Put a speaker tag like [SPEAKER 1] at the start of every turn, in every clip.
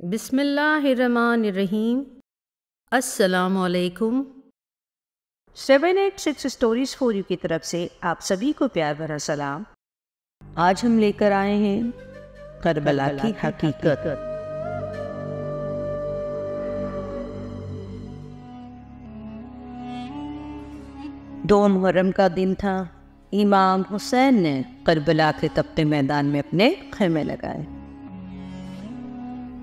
[SPEAKER 1] بسم اللہ الرحمن الرحیم۔ السلام علیکم۔
[SPEAKER 2] 786 اسٹوریز فور یو کی طرف سے آپ سبھی کو پیار بھرا سلام۔ آج ہم لے کر آئے ہیں کربلا کی حقیقت۔ دو محرم کا دن تھا۔ امام حسین نے کربلا کے تپتے میدان میں اپنے خیمے لگائے۔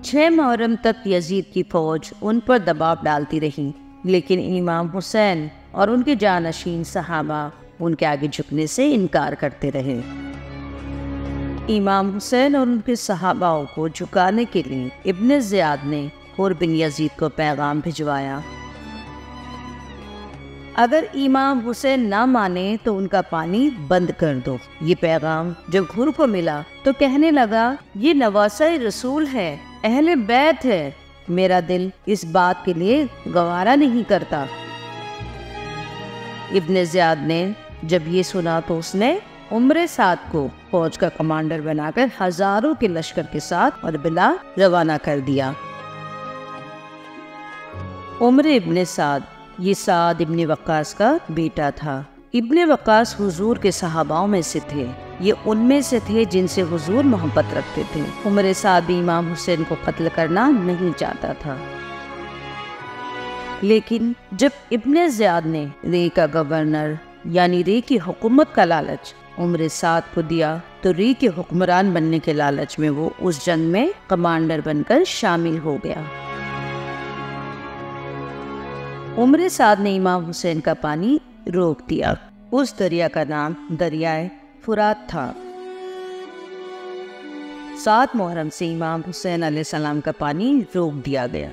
[SPEAKER 2] 6 محرم تک یزید کی فوج ان پر دباؤ ڈالتی رہی، لیکن امام حسین اور ان کے جانشین صحابہ ان کے آگے جھکنے سے انکار کرتے رہے۔ امام حسین اور ان کے صحابہ کو جھکانے کے لیے ابن زیاد نے حر بن یزید کو پیغام بھجوایا، اگر امام حسین نہ مانے تو ان کا پانی بند کر دو۔ یہ پیغام جب حر کو ملا تو کہنے لگا، یہ نواسہ رسول ہے، اہل بیت ہے، میرا دل اس بات کے لیے گوارا نہیں کرتا۔ ابن زیاد نے جب یہ سنا تو اس نے عمر سعد کو فوج کا کمانڈر بنا کر ہزاروں کے لشکر کے ساتھ کربلا روانہ کر دیا۔ عمر ابن سعد یہ سعد ابن وقاص کا بیٹا تھا۔ ابن وقاص حضور کے صحاباؤں میں سے تھے، یہ ان میں سے تھے جن سے حضور محبت رکھتے تھے۔ عمر سعد بھی امام حسین کو قتل کرنا نہیں چاہتا تھا، لیکن جب ابن زیاد نے رے کا گورنر یعنی رے کی حکومت کا لالچ عمر سعد کو دیا تو رے کے حکمران بننے کے لالچ میں وہ اس جنگ میں کمانڈر بن کر شامل ہو گیا۔ عمر سعد نے امام حسین کا پانی روک دیا۔ اس دریا کا نام دریائے فرات تھا۔ 7 محرم سے امام حسین علیہ السلام کا پانی روک دیا گیا۔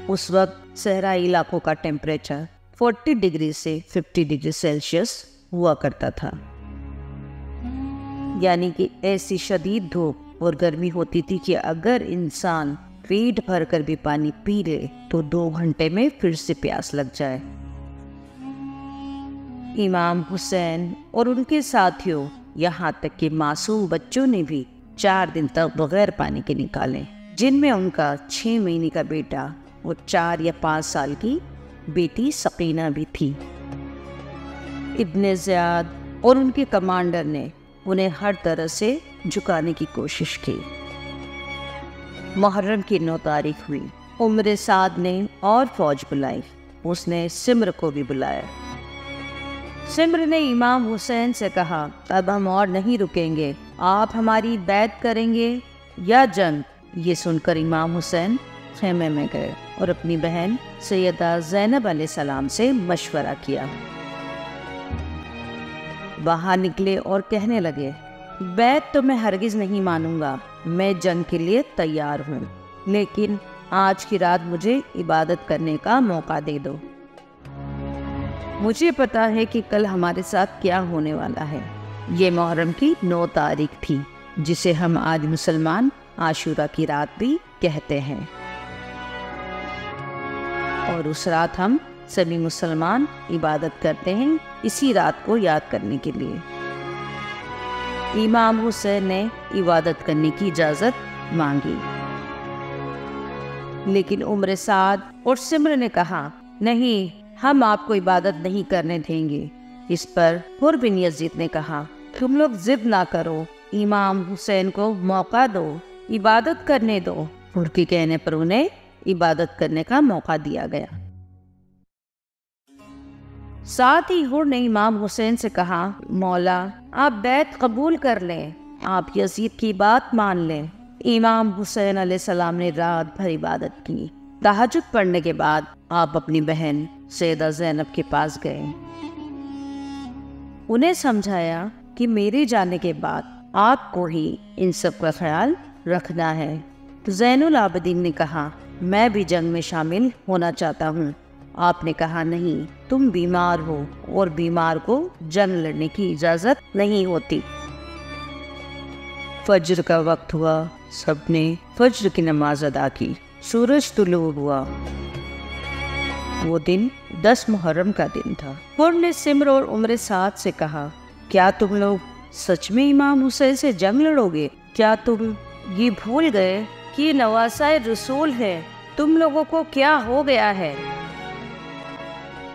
[SPEAKER 2] اس وقت صحرائی علاقوں کا ٹیمپریچر 40 ڈگری سے 50 ڈگری سیلسیس ہوا کرتا تھا، یعنی کہ ایسی شدید دھوپ اور گرمی ہوتی تھی کہ اگر انسان پیٹ بھر کر بھی پانی پی لے تو 2 گھنٹے میں پھر سے پیاس لگ جائے۔ امام حسین اور ان کے ساتھیوں یہاں تک کہ معصوم بچوں نے بھی 4 دن تک بغیر پانی کے نکالے، جن میں ان کا 6 مہینے کا بیٹا اور 4 یا 5 سال کی بیٹی سقینہ بھی تھی۔ ابن زیاد اور ان کے کمانڈر نے انہیں ہر طرح سے جھکانے کی کوشش کی۔ محرم کی 9 تاریخ ہوئی۔ عمر سعد نے اور فوج بلائی، اس نے سمر کو بھی بلایا۔ سمر نے امام حسین سے کہا، اب ہم اور نہیں رکیں گے، آپ ہماری بیعت کریں گے یا جنگ؟ یہ سن کر امام حسین خیمے میں گئے اور اپنی بہن سیدہ زینب علیہ السلام سے مشورہ کیا۔ باہر نکلے اور کہنے لگے، بیعت تو میں ہرگز نہیں مانوں گا، میں جنگ کے لیے تیار ہوں، لیکن آج کی رات مجھے عبادت کرنے کا موقع دے دو۔ مجھے پتا ہے کہ کل ہمارے ساتھ کیا ہونے والا ہے۔ یہ محرم کی 9 تاریخ تھی، جسے ہم آج مسلمان عاشورہ کی رات بھی کہتے ہیں، اور اس رات ہم سبھی مسلمان عبادت کرتے ہیں اسی رات کو یاد کرنے کے لیے۔ امام حسین نے عبادت کرنے کی اجازت مانگی، لیکن عمر سعد اور سمر نے کہا، نہیں، ہم آپ کو عبادت نہیں کرنے دیں گے۔ اس پر حر بن یزید نے کہا، تم لوگ ضد نہ کرو، امام حسین کو موقع دو، عبادت کرنے دو۔ حر کے کہنے پر انہیں عبادت کرنے کا موقع دیا گیا۔ ساتھ ہی حر نے امام حسین سے کہا، مولا، آپ بیعت قبول کر لیں، آپ یزید کی بات مان لیں۔ امام حسین علیہ السلام نے رات بھر عبادت کی۔ تہجد پڑھنے کے بعد آپ اپنی بہن سیدہ زینب کے پاس گئے، انہیں سمجھایا کہ میرے جانے کے بعد آپ کو ہی ان سب کا خیال رکھنا ہے۔ تو زین العابدین نے کہا، میں بھی جنگ میں شامل ہونا چاہتا ہوں۔ آپ نے کہا، نہیں، تم بیمار ہو اور بیمار کو جنگ لڑنے کی اجازت نہیں ہوتی۔ فجر کا وقت ہوا، سب نے فجر کی نماز ادا کی، سورج طلوع ہوا۔ وہ دن 10 محرم کا دن تھا۔ حر نے سمر اور عمر سعد سے کہا، کیا تم لوگ سچ میں امام حسین سے جنگ لڑو گے؟ کیا تم یہ بھول گئے کہ یہ نواسۂ رسول ہے، تم لوگوں کو کیا ہو گیا ہے؟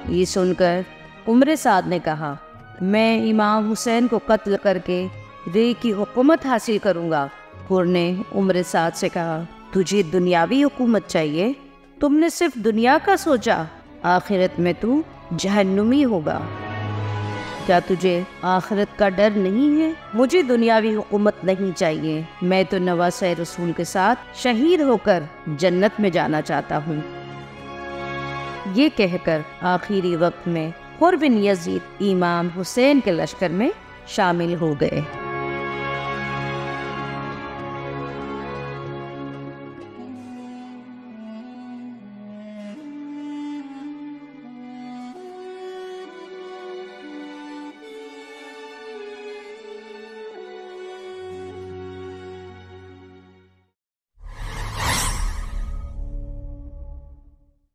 [SPEAKER 2] یہ سن کر عمر سعد نے کہا، میں امام حسین کو قتل کر کے رے کی حکومت حاصل کروں گا۔ حر نے عمر سعد سے کہا، تجھے دنیاوی حکومت چاہیے؟ تم نے صرف دنیا کا سوچا، آخرت میں تو جہنمی ہوگا۔ کیا تجھے آخرت کا ڈر نہیں ہے؟ مجھے دنیاوی حکومت نہیں چاہیے، میں تو نواسۂ رسول کے ساتھ شہید ہو کر جنت میں جانا چاہتا ہوں۔ یہ کہہ کر آخری وقت میں حر بن یزید امام حسین کے لشکر میں شامل ہو گئے۔